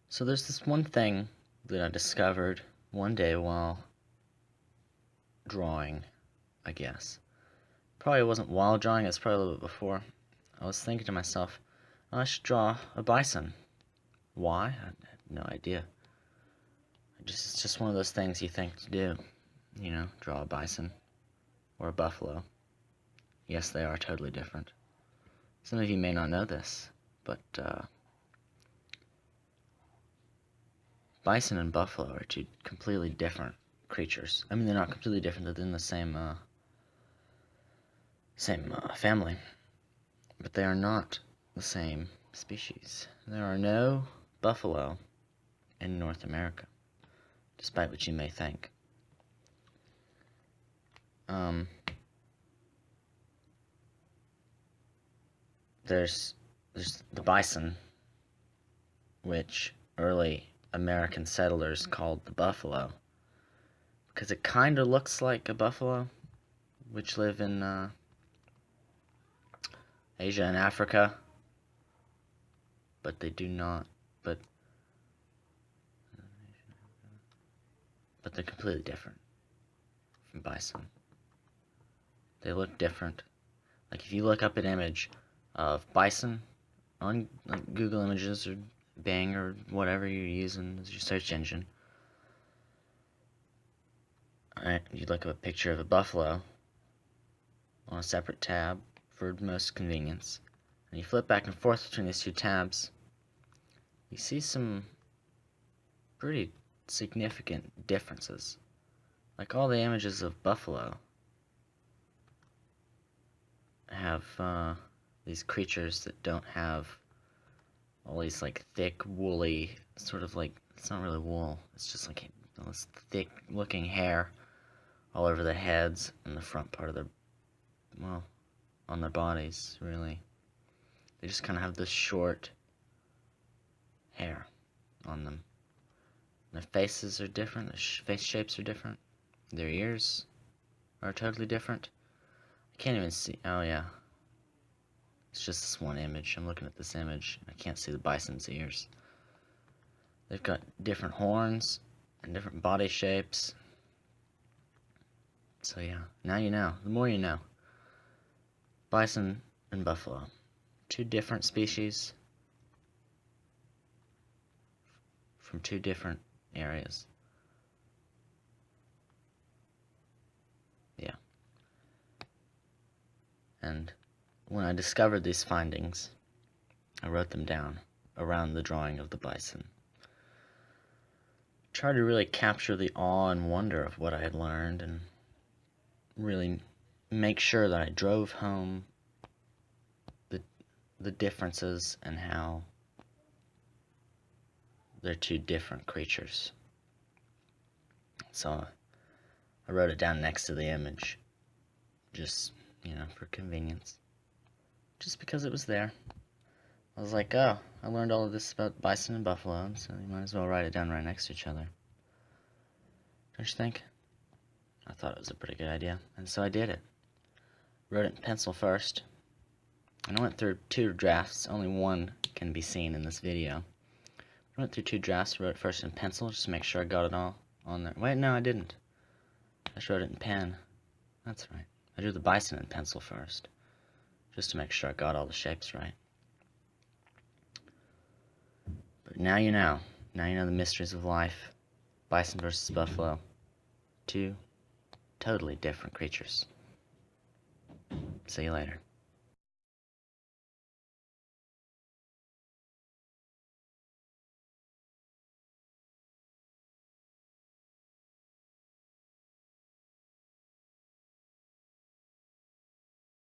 So there's this one thing that I discovered one day while drawing, I guess. Probably wasn't while drawing, it's probably a little bit before. I was thinking to myself, oh, I should draw a bison. Why? I had no idea. It's just one of those things you think to do. You know, draw a bison or a buffalo. Yes, they are totally different. Some of you may not know this, but bison and buffalo are two completely different creatures. I mean, they're not completely different, they're in the same family, but they are not the same species. There are no buffalo in North America, despite what you may think. There's the bison, which early American settlers called the buffalo, because it kind of looks like a buffalo, which live in Asia and Africa, but they do not. But they're completely different from bison. They look different. Like if you look up an image of bison on like Google Images or Bing or whatever you're using as your search engine, you look up a picture of a buffalo on a separate tab for most convenience, and you flip back and forth between these two tabs, you see some pretty significant differences. Like all the images of buffalo have these creatures that don't have all these like thick, woolly, sort of like, it's not really wool, it's just like this thick looking hair all over their heads and the front part of their, well, on their bodies, really. They just kind of have this short hair on them. Their faces are different, their face shapes are different, their ears are totally different. I can't even see, oh yeah, it's just this one image. I'm looking at this image, I can't see the bison's ears. They've got different horns and different body shapes. So yeah, now you know, the more you know. Bison and buffalo, two different species from two different areas. Yeah. And when I discovered these findings, I wrote them down around the drawing of the bison. Tried to really capture the awe and wonder of what I had learned and really make sure that I drove home the differences and how they're two different creatures. So I wrote it down next to the image, just, you know, for convenience. Just because it was there. I was like, oh, I learned all of this about bison and buffalo, so you might as well write it down right next to each other. Don't you think? I thought it was a pretty good idea, and so I did it. Wrote it in pencil first, and I went through two drafts. Only one can be seen in this video. I went through two drafts, wrote it first in pencil, just to make sure I got it all on there. Wait, no, I didn't. I just wrote it in pen. That's right. I drew the bison in pencil first, just to make sure I got all the shapes right. But now you know. Now you know the mysteries of life. Bison versus buffalo. Two totally different creatures. See you later.